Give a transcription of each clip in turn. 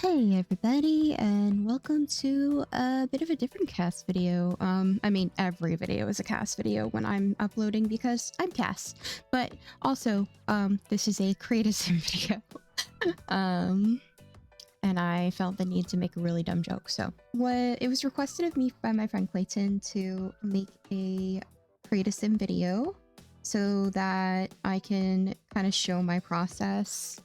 Hey everybody, and welcome to a bit of a different cast video. I mean, every video is a cast video when I'm uploading because I'm Cass. But also, this is a creative sim video. And I felt the need to make a really dumb joke. So it was requested of me by my friend Clayton to make a creative sim video so that I can kind of show my process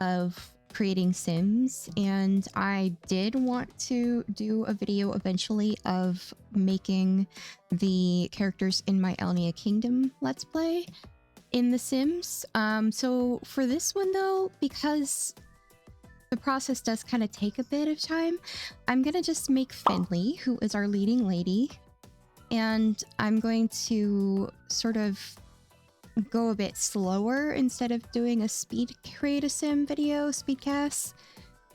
of creating sims, and I did want to do a video eventually of making the characters in my Elnea Kingdom let's play in the Sims. So for this one though, because the process does kind of take a bit of time, I'm gonna just make Finley, who is our leading lady, and I'm going to sort of go a bit slower instead of doing a speed create a sim video speedcast.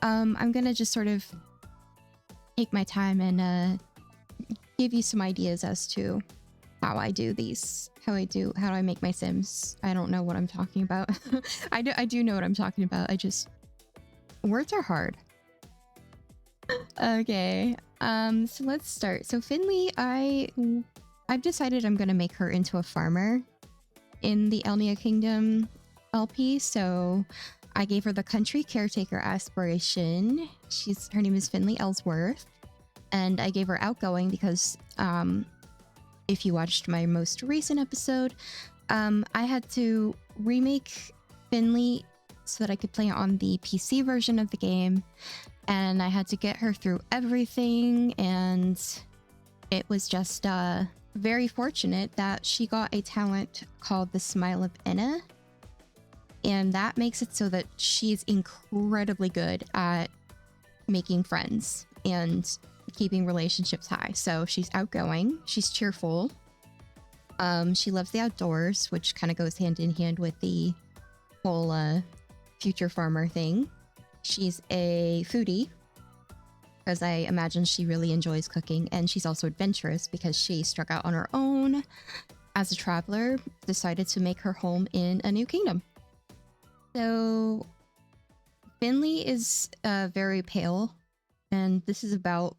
I'm gonna just sort of take my time and give you some ideas as to how I do these, how I make my sims. I don't know what I'm talking about. I do know what I'm talking about. Words are hard. Okay, so let's start. So Finley, I've decided I'm gonna make her into a farmer in the Elnea Kingdom LP, so I gave her the country caretaker aspiration. Her name is Finley Ellsworth, and I gave her outgoing because if you watched my most recent episode, I had to remake Finley so that I could play on the PC version of the game, and I had to get her through everything, and it was just very fortunate that she got a talent called the Smile of Enna, and that makes it so that she's incredibly good at making friends and keeping relationships high. So she's outgoing, she's cheerful, she loves the outdoors, which kind of goes hand in hand with the whole future farmer thing. She's a foodie, because I imagine she really enjoys cooking, and she's also adventurous because she struck out on her own as a traveler, decided to make her home in a new kingdom. So Finley is very pale, and this is about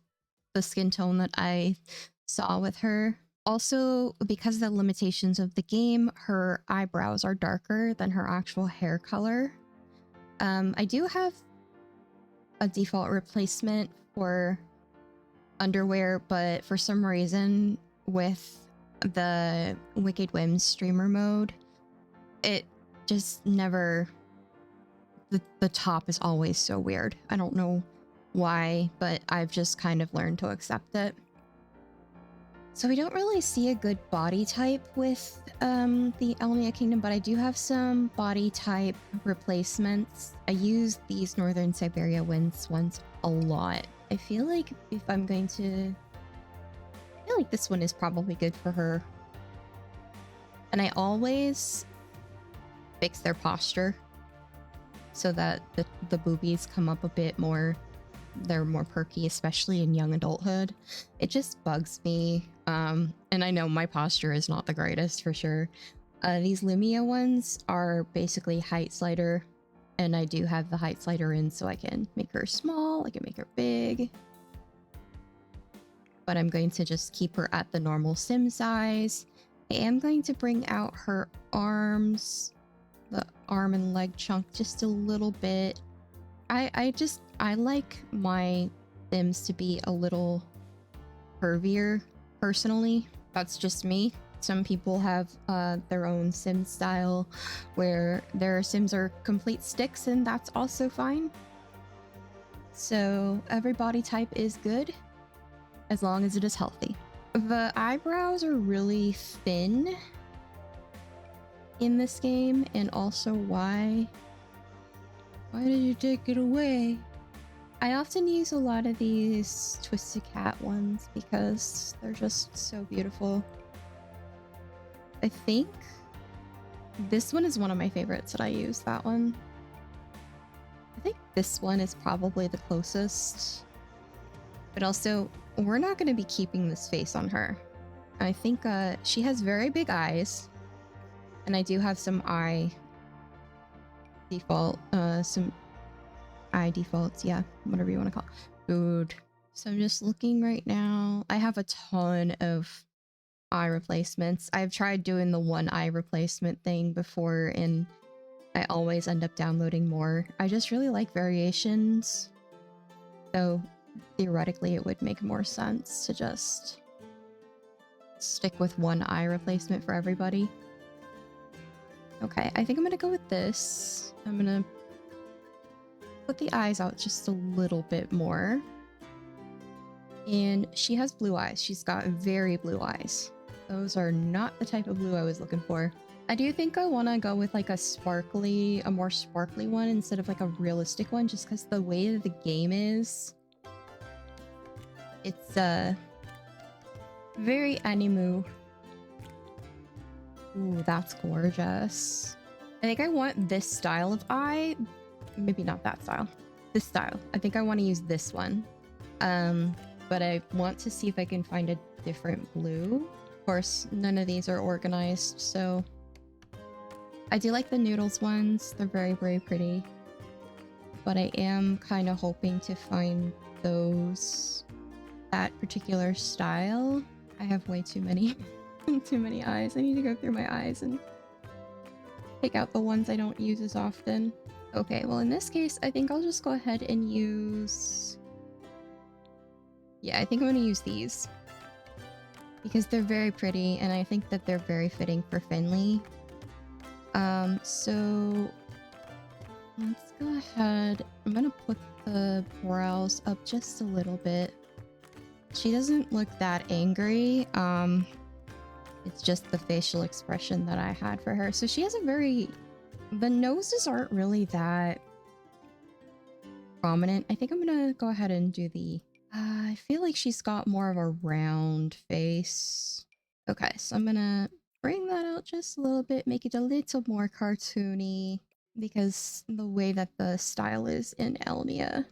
the skin tone that I saw with her. Also, because of the limitations of the game, her eyebrows are darker than her actual hair color. I do have a default replacement for underwear, but for some reason with the Wicked Whims streamer mode, it just never, the top is always so weird. I don't know why, but I've just kind of learned to accept it. So we don't really see a good body type with the Elnea Kingdom, but I do have some body type replacements. I use these Northern Siberia Winds ones a lot. I feel like if I'm going to... I feel like this one is probably good for her. And I always fix their posture so that the boobies come up a bit more. They're more perky, especially in young adulthood. It just bugs me. And I know my posture is not the greatest for sure. These Lumia ones are basically height slider, and I do have the height slider in so I can make her small, I can make her big. But I'm going to just keep her at the normal sim size. I am going to bring out her arms, the arm and leg chunk just a little bit. I like my sims to be a little curvier, personally. That's just me. Some people have their own sim style where their sims are complete sticks, and that's also fine. So every body type is good as long as it is healthy. The eyebrows are really thin in this game, and also why did you take it away? I often use a lot of these Twisted Cat ones because they're just so beautiful. I think this one is one of my favorites that I use, that one. I think this one is probably the closest. But also, we're not going to be keeping this face on her. I think she has very big eyes. And I do have some eye default, some eye defaults. Yeah, whatever you want to call it. Dude. So I'm just looking right now. I have a ton of eye replacements. I've tried doing the one eye replacement thing before and I always end up downloading more. I just really like variations. So theoretically it would make more sense to just stick with one eye replacement for everybody. Okay, I think I'm gonna go with this. I'm gonna put the eyes out just a little bit more. And she has blue eyes. She's got very blue eyes. Those are not the type of blue I was looking for. I do think I want to go with like a more sparkly one instead of like a realistic one, just because the way that the game is, it's very anime. Ooh, that's gorgeous. I think I want this style of eye. Maybe not that style. This style. I think I want to use this one. But I want to see if I can find a different blue. Of course, none of these are organized, so I do like the noodles ones. They're very, very pretty. But I am kind of hoping to find that particular style. I have way too many, too many eyes. I need to go through my eyes and pick out the ones I don't use as often. Okay, well in this case, I think I'll just go ahead and use... Yeah, I think I'm going to use these. Because they're very pretty, and I think that they're very fitting for Finley. So... Let's go ahead. I'm going to put the brows up just a little bit. She doesn't look that angry. It's just the facial expression that I had for her. So she has a very... The noses aren't really that prominent. I think I'm gonna go ahead and do the... I feel like she's got more of a round face. Okay, so I'm gonna bring that out just a little bit, make it a little more cartoony, because the way that the style is in Elnea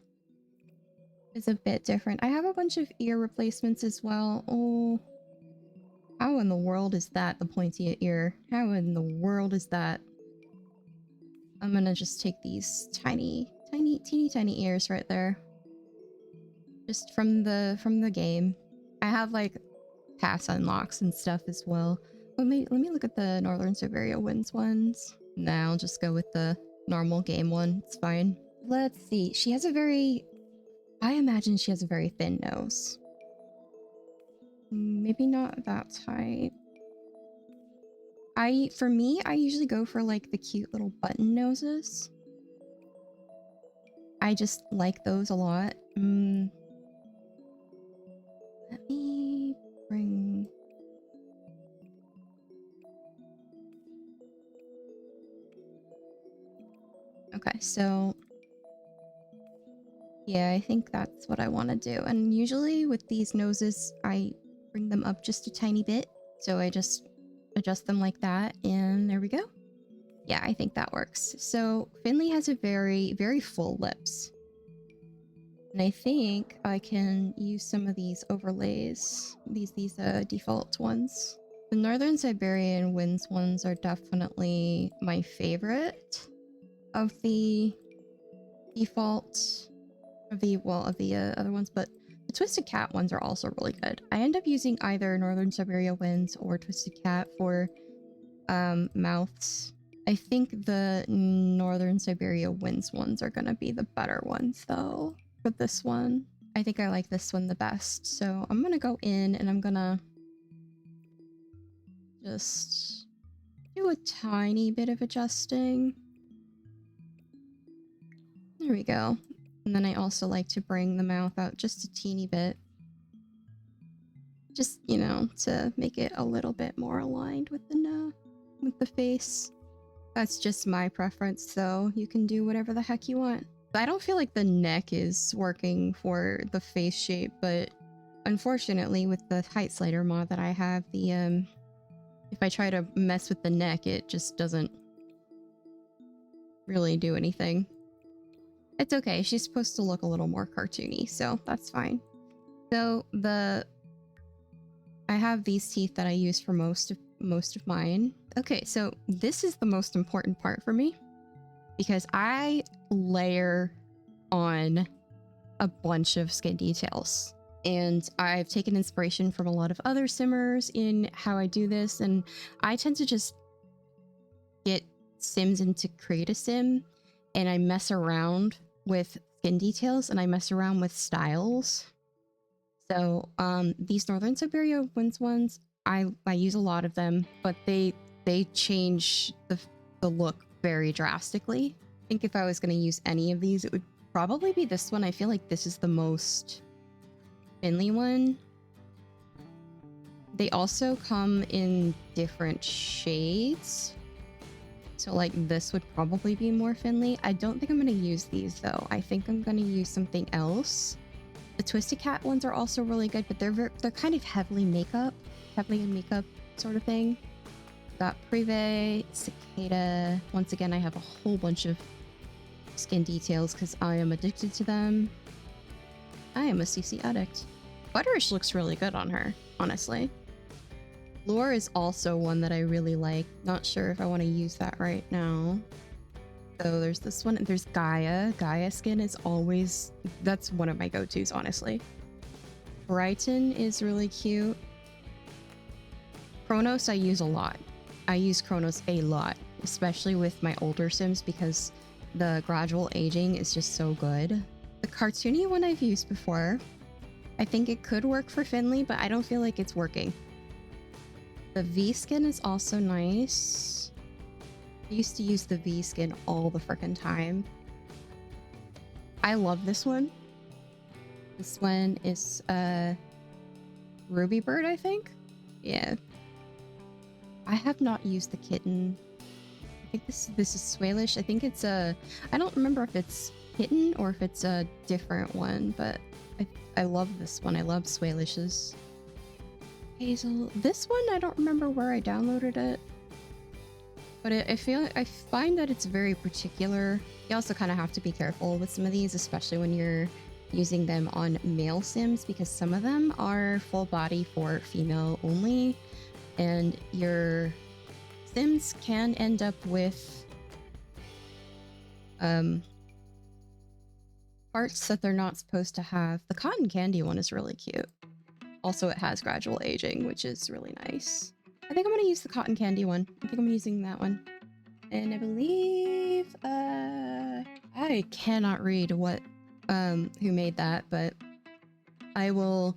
is a bit different. I have a bunch of ear replacements as well. Oh, how in the world is that the pointy ear? How in the world is that? I'm gonna just take these teeny tiny ears right there. Just from the game. I have like pass unlocks and stuff as well. Let me look at the Northern Siberia Winds ones. Nah, I'll just go with the normal game one. It's fine. Let's see. She has a very... I imagine she has a very thin nose. Maybe not that type. For me, I usually go for like the cute little button noses. I just like those a lot. Let me bring... Okay, so... Yeah, I think that's what I want to do. And usually with these noses, I bring them up just a tiny bit. So I just adjust them like that, and there we go. Yeah, I think that works. So Finley has a very, very full lips. And I think I can use some of these overlays, these default ones. The Northern Siberian Winds ones are definitely my favorite of the default, of the other ones, but the Twisted Cat ones are also really good. I end up using either Northern Siberia Winds or Twisted Cat for mouths. I think the Northern Siberia Winds ones are gonna be the better ones though. For this one, I think I like this one the best. So I'm gonna go in and I'm gonna just do a tiny bit of adjusting. There we go. And then I also like to bring the mouth out just a teeny bit. Just, you know, to make it a little bit more aligned with the face. That's just my preference, so you can do whatever the heck you want. I don't feel like the neck is working for the face shape, but unfortunately with the height slider mod that I have, if I try to mess with the neck, it just doesn't really do anything. It's okay, she's supposed to look a little more cartoony, so that's fine. So I have these teeth that I use for most of mine. Okay, so this is the most important part for me, because I layer on a bunch of skin details. And I've taken inspiration from a lot of other simmers in how I do this. And I tend to just get sims into create a sim, and I mess around with skin details and I mess around with styles. So these Northern Siberia winds ones, I use a lot of them, but they change the look very drastically. I think if I was going to use any of these, it would probably be this one. I feel like this is the most Finley one. They also come in different shades. So like this would probably be more Finley. I don't think I'm going to use these though. I think I'm going to use something else. The Twisted Cat ones are also really good, but they're kind of heavily in makeup sort of thing. Got Privé, Cicada. Once again, I have a whole bunch of skin details because I am addicted to them. I am a CC addict. Butterish looks really good on her, honestly. Lure is also one that I really like. Not sure if I want to use that right now. So there's this one. There's Gaia. Gaia skin is always... That's one of my go-tos, honestly. Brighton is really cute. Chronos I use a lot. I use Chronos a lot, especially with my older sims because the gradual aging is just so good. The cartoony one I've used before. I think it could work for Finley, but I don't feel like it's working. The V skin is also nice. I used to use the V skin all the frickin' time. I love this one. This one is Ruby Bird, I think? Yeah. I have not used the kitten. I think this is Swalish. I think it's a... I don't remember if it's kitten or if it's a different one, but I love this one. I love Swalish's. Hazel. This one, I don't remember where I downloaded it. But I find that it's very particular. You also kind of have to be careful with some of these, especially when you're using them on male sims, because some of them are full body for female only, and your sims can end up with parts that they're not supposed to have. The cotton candy one is really cute. Also, it has gradual aging, which is really nice. I think I'm going to use the cotton candy one. I think I'm using that one. And I believe, I cannot read what, who made that, but I will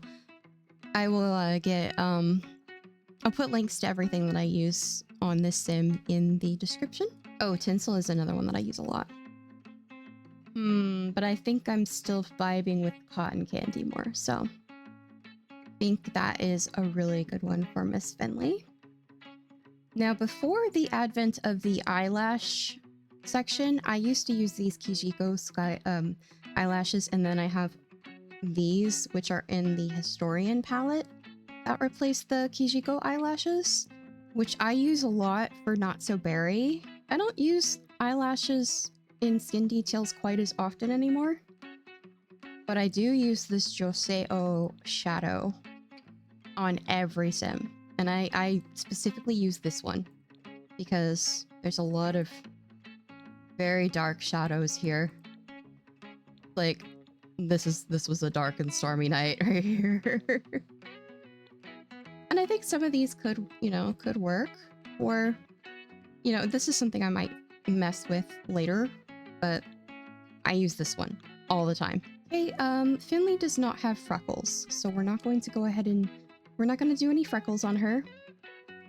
get, I'll put links to everything that I use on this sim in the description. Oh, tinsel is another one that I use a lot. But I think I'm still vibing with cotton candy more, so I think that is a really good one for Miss Finley. Now, before the advent of the eyelash section, I used to use these Kijiko Sky eyelashes, and then I have these, which are in the Historian palette, that replace the Kijiko eyelashes, which I use a lot for Not So Berry. I don't use eyelashes in skin details quite as often anymore, but I do use this Joseo shadow on every sim. And I specifically use this one because there's a lot of very dark shadows here. Like, this was a dark and stormy night right here. And I think some of these could, could work. Or, this is something I might mess with later, but I use this one all the time. Okay, Finley does not have freckles, so we're not going to go ahead and... We're not going to do any freckles on her,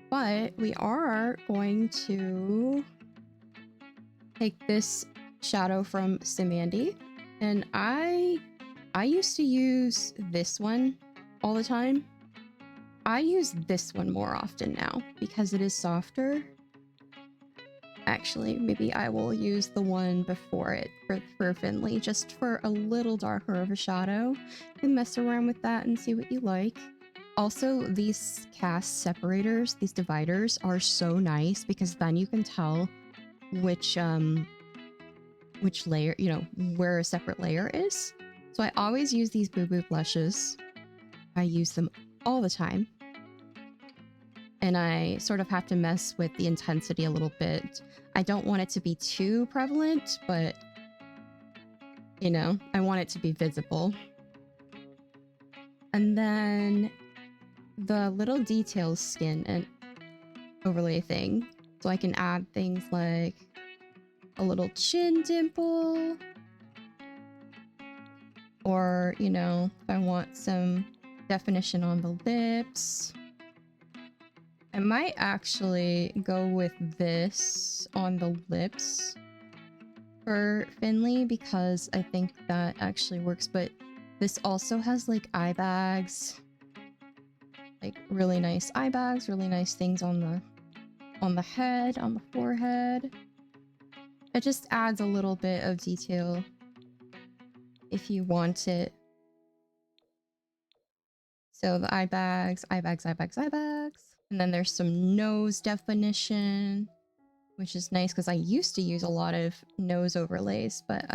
but we are going to take this shadow from Simandy, and I used to use this one all the time. I use this one more often now because it is softer. Actually, maybe I will use the one before it for Finley, just for a little darker of a shadow, and mess around with that and see what you like. Also, these cast separators, these dividers, are so nice because then you can tell which layer, where a separate layer is. So I always use these Boo Boo blushes. I use them all the time. And I sort of have to mess with the intensity a little bit. I don't want it to be too prevalent, but you know, I want it to be visible. And then the little details skin and overlay thing. So I can add things like a little chin dimple, or, you know, if I want some definition on the lips. I might actually go with this on the lips for Finley because I think that actually works, but this also has like eye bags, like really nice eye bags, really nice things on the head, on the forehead. It just adds a little bit of detail if you want it. So the eye bags, eye bags, eye bags, eye bags. And then there's some nose definition, which is nice because I used to use a lot of nose overlays, but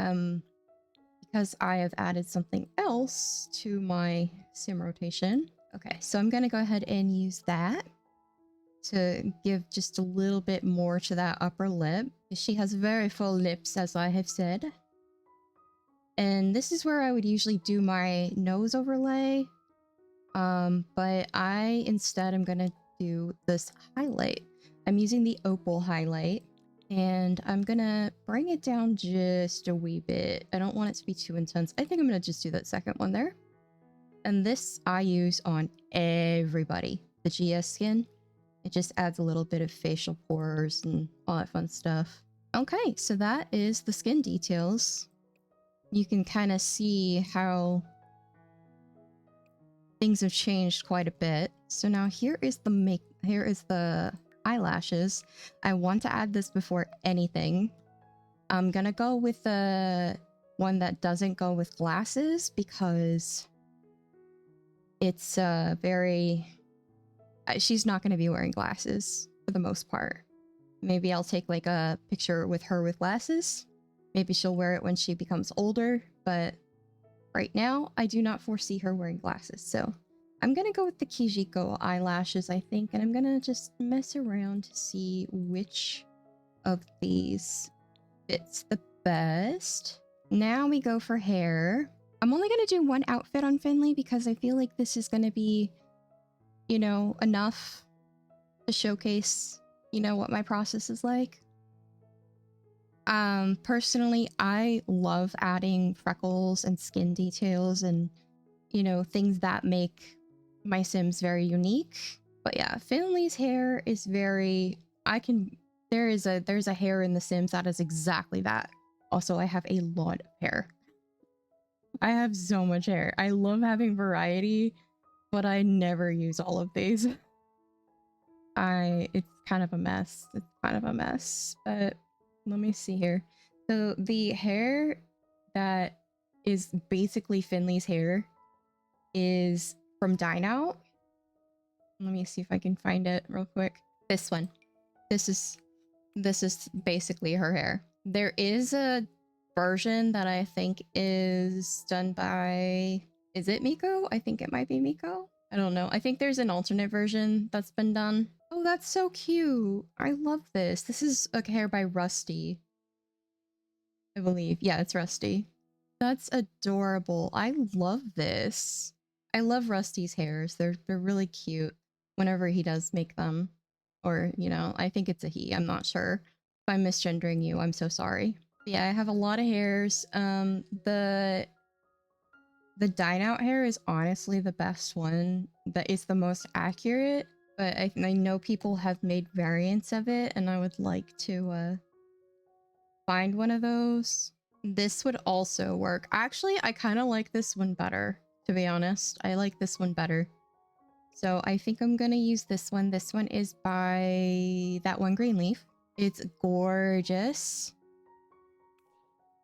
because I have added something else to my sim rotation. Okay, so I'm gonna go ahead and use that to give just a little bit more to that upper lip. She has very full lips, as I have said. And this is where I would usually do my nose overlay. But I instead am gonna do this highlight. I'm using the opal highlight, and I'm gonna bring it down just a wee bit. I don't want it to be too intense. I think I'm gonna just do that second one there. And this I use on everybody. The GS skin. It just adds a little bit of facial pores and all that fun stuff. Okay, so that is the skin details. You can kind of see how things have changed quite a bit. So now here is the eyelashes. I want to add this before anything. I'm gonna go with the one that doesn't go with glasses because it's she's not gonna be wearing glasses for the most part. Maybe I'll take like a picture with her with glasses. Maybe she'll wear it when she becomes older, but right now I do not foresee her wearing glasses. So I'm gonna go with the Kijiko eyelashes, I think, and I'm gonna just mess around to see which of these fits the best. Now we go for hair. I'm only gonna do one outfit on Finley because I feel like this is gonna be, you know, enough to showcase, you know, what my process is like. Personally, I love adding freckles and skin details and, you know, things that make my Sims very unique. But yeah, Finley's hair is very, there's a hair in the Sims that is exactly that. Also, I have a lot of hair. I have so much hair. I love having variety, but I never use all of these. It's kind of a mess. It's kind of a mess, but let me see here. So the hair that is basically Finley's hair is from Dine Out. Let me see if I can find it real quick. This one. This is basically her hair. There is a version that I think is done by, is it Miko? I think it might be Miko. I don't know. I think there's an alternate version that's been done. Oh, that's so cute. I love this. This is a hair by Rusty, I believe. Yeah, it's Rusty. That's adorable. I love this. I love Rusty's hairs. They're really cute whenever he does make them. Or, you know, I think it's a he. I'm not sure. If I'm misgendering you, I'm so sorry. But yeah, I have a lot of hairs. The Dine Out hair is honestly the best one. That is the most accurate. But I know people have made variants of it, and I would like to find one of those. This would also work. Actually, I kind of like this one better, to be honest. I like this one better. So I think I'm gonna use this one. This one is by that one green leaf. It's gorgeous.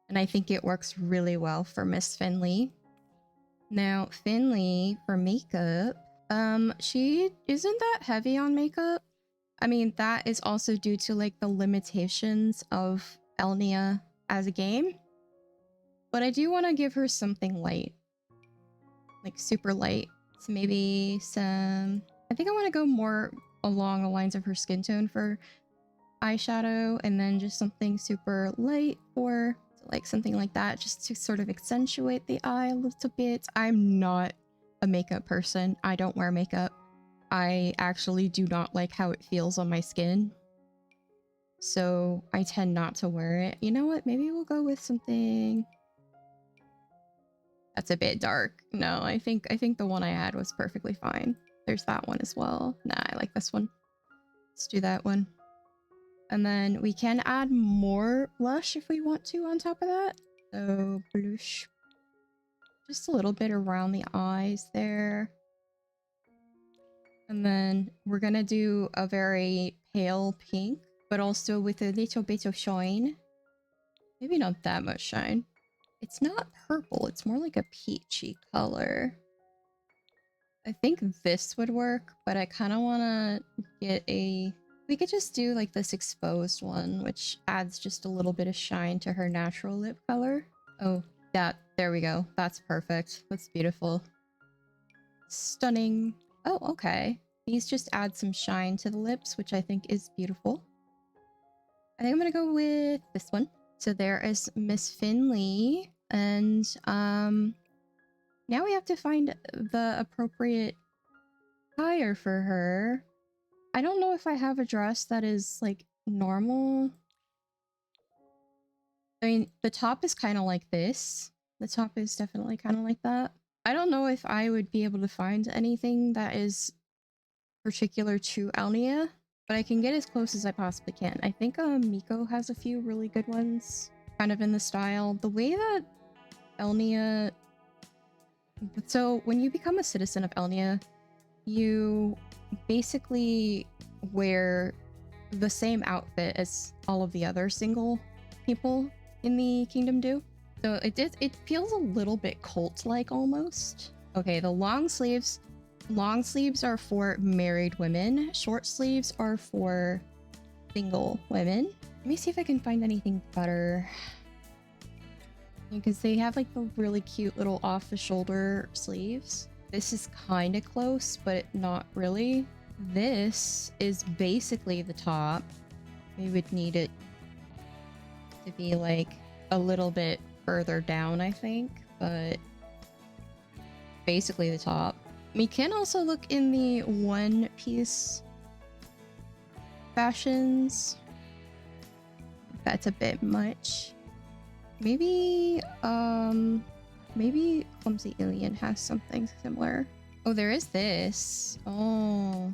And I think it works really well for Miss Finley. Now, Finley, for makeup, she isn't that heavy on makeup. I mean, that is also due to like the limitations of Elnea as a game. But I do want to give her something light. Like super light. So maybe some... I think I want to go more along the lines of her skin tone for eyeshadow, and then just something super light for... So like something like that, just to sort of accentuate the eye a little bit. I'm not a makeup person. I don't wear makeup. I actually do not like how it feels on my skin, so I tend not to wear it. You know what? Maybe we'll go with something that's a bit dark. No, I think the one I had was perfectly fine. There's that one as well. Nah, I like this one. Let's do that one. And then we can add more blush if we want to on top of that. So blush. Just a little bit around the eyes there. And then we're gonna do a very pale pink, but also with a little bit of shine. Maybe not that much shine. It's not purple, it's more like a peachy color. I think this would work, but I kind of want to get a... We could just do like this exposed one, which adds just a little bit of shine to her natural lip color. Oh, there we go. That's perfect. That's beautiful. Stunning. Oh, okay. These just add some shine to the lips, which I think is beautiful. I think I'm gonna go with this one. So there is Miss Finley, and now we have to find the appropriate attire for her. I don't know if I have a dress that is like normal. I mean, the top is kind of like this. The top is definitely kind of like that. I don't know if I would be able to find anything that is particular to elnea, but I can get as close as I possibly can. I think Miko has a few really good ones, kind of in the style. The way that elnea... So when you become a citizen of elnea, you basically wear the same outfit as all of the other single people in the kingdom do. So it feels a little bit cult-like almost. Okay, the long sleeves. Long sleeves are for married women. Short sleeves are for single women. Let me see if I can find anything better. Because they have like the really cute little off-the-shoulder sleeves. This is kind of close, but not really. This is basically the top. We would need it to be like a little bit further down, I think, but basically the top. We can also look in the one-piece fashions. That's a bit much. Maybe, maybe Clumsy Alien has something similar. Oh, there is this. Oh.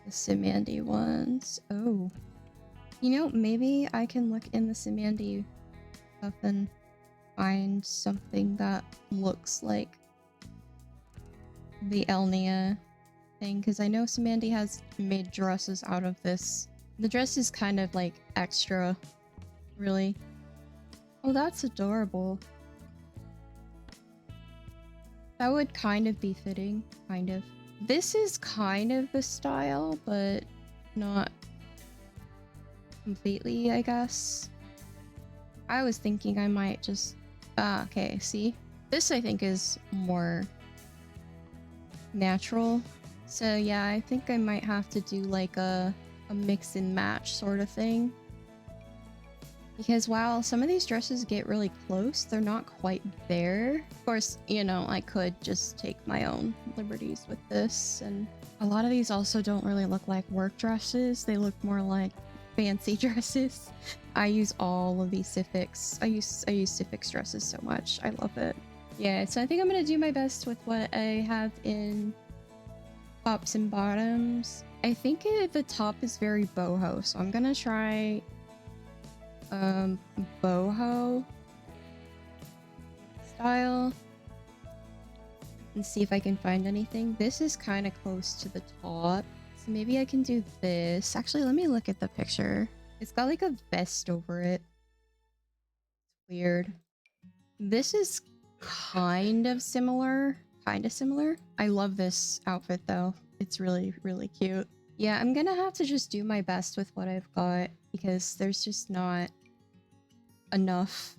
The Simandy ones. Oh. You know, maybe I can look in the Simandy stuff and find something that looks like the elnea thing, because I know Simandy has made dresses out of this. The dress is kind of like extra, really. Oh, that's adorable. That would kind of be fitting, kind of. This is kind of the style, but not completely, I guess. I was thinking I might just... okay, see? This, I think, is more natural. So, yeah, I think I might have to do, like, a mix and match sort of thing. Because while some of these dresses get really close, they're not quite there. Of course, you know, I could just take my own liberties with this. And a lot of these also don't really look like work dresses. They look more like fancy dresses. I use all of these Sifix. I use Sifix dresses so much. I love it. Yeah, so I think I'm gonna do my best with what I have in tops and bottoms. I think the top is very boho, so I'm gonna try boho style and see if I can find anything. This is kind of close to the top, so maybe I can do this. Actually, let me look at the picture. It's got like a vest over it. It's weird. This is kind of similar. I love this outfit though. It's really, really cute. Yeah, I'm gonna have to just do my best with what I've got because there's just not enough.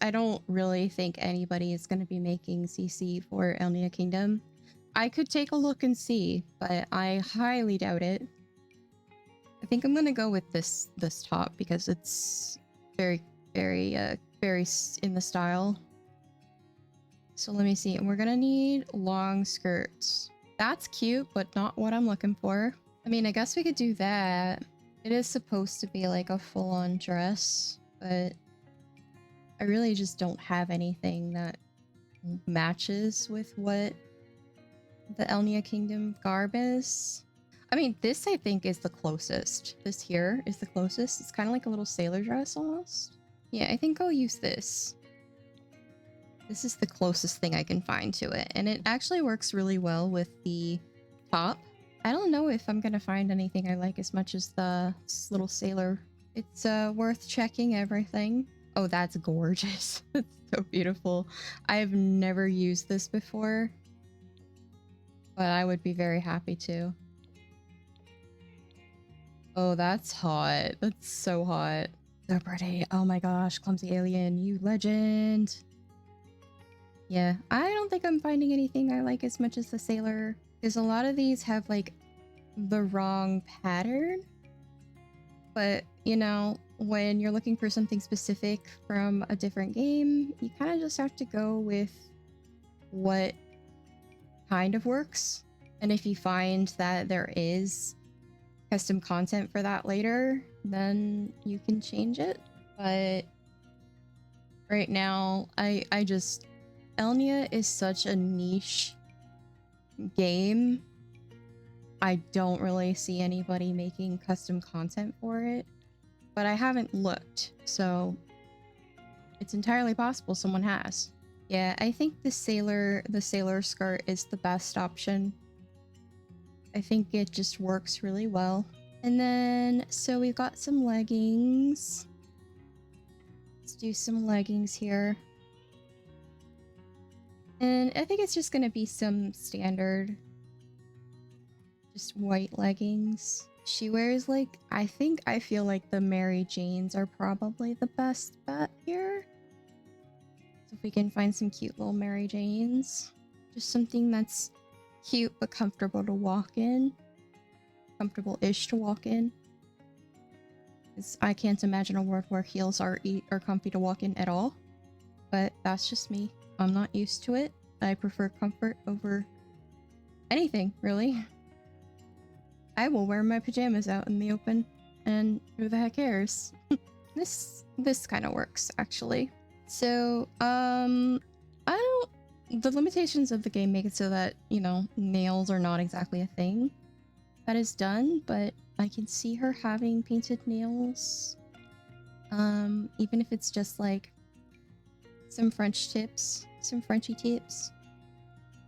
I don't really think anybody is going to be making CC for Elnea Kingdom. I could take a look and see, but I highly doubt it. I think I'm gonna go with this top because it's very in the style. So let me see. We're gonna need long skirts. That's cute, but not what I'm looking for. I mean, I guess we could do that. It is supposed to be like a full-on dress, but I really just don't have anything that matches with what the Elnea Kingdom garb is. I mean, this I think is the closest. This here is the closest. It's kind of like a little sailor dress almost. Yeah, I think I'll use this. This is the closest thing I can find to it, and it actually works really well with the top. I don't know if I'm gonna find anything I like as much as the little sailor. It's worth checking everything. Oh, that's gorgeous. That's so beautiful. I have never used this before, but I would be very happy to. Oh, that's hot. That's so hot. So pretty. Oh my gosh, Clumsy Alien, you legend. Yeah, I don't think I'm finding anything I like as much as the sailor, because a lot of these have like the wrong pattern. But, you know, when you're looking for something specific from a different game, you kind of just have to go with what kind of works. And if you find that there is custom content for that later, then you can change it. But right now, I just... Elnea is such a niche game. I don't really see anybody making custom content for it, but I haven't looked, so it's entirely possible someone has. Yeah, I think the sailor skirt is the best option. I think it just works really well. And then, so we've got some leggings. Let's do some leggings here. And I think it's just gonna be some standard, just white leggings. She wears like, I feel like the Mary Janes are probably the best bet here. So if we can find some cute little Mary Janes. Just something that's cute but comfortable to walk in. Comfortable-ish to walk in. Because I can't imagine a world where heels are comfy to walk in at all. But that's just me. I'm not used to it. I prefer comfort over anything, really. I will wear my pajamas out in the open, and who the heck cares? This kind of works, actually. So, the limitations of the game make it so that, you know, nails are not exactly a thing that is done, but I can see her having painted nails. Even if it's just like some French tips, some Frenchy tips.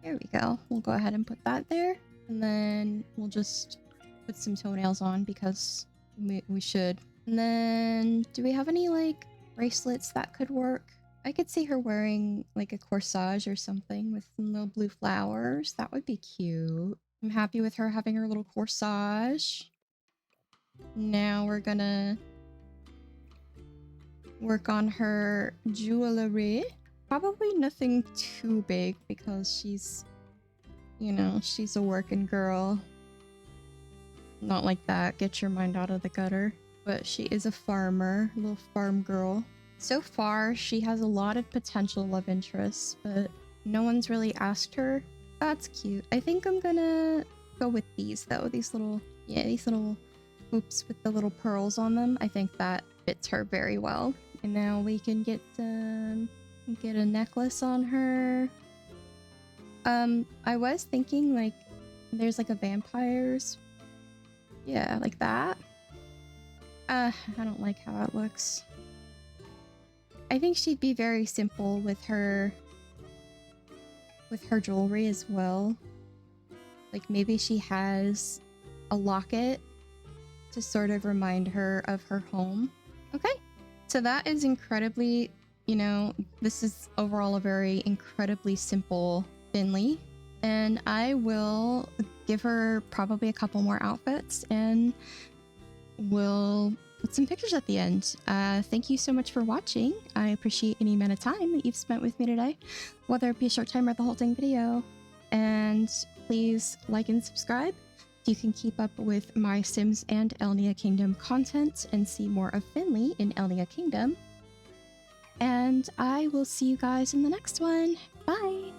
There we go. We'll go ahead and put that there, and then we'll just put some toenails on because we should. And then, do we have any like bracelets that could work? I could see her wearing like a corsage or something with some little blue flowers. That would be cute. I'm happy with her having her little corsage. Now we're gonna work on her jewelry. Probably nothing too big because she's, you know, she's a working girl. Not like that. Get your mind out of the gutter. But she is a farmer, a little farm girl. So far, she has a lot of potential love interests, but no one's really asked her. That's cute. I think I'm gonna go with these though. These little hoops with the little pearls on them. I think that fits her very well. And now we can get a necklace on her. I was thinking like there's like a vampires. Yeah, like that. I don't like how that looks. I think she'd be very simple with her jewelry as well. Like maybe she has a locket to sort of remind her of her home. Okay, so that is incredibly, you know, this is overall a very incredibly simple Finley. And I will give her probably a couple more outfits and we'll put some pictures at the end. Thank you so much for watching. I appreciate any amount of time that you've spent with me today, whether it be a short time or the whole dang video. And please like and subscribe. You can keep up with my Sims and Elnea Kingdom content and see more of Finley in Elnea Kingdom. And I will see you guys in the next one. Bye!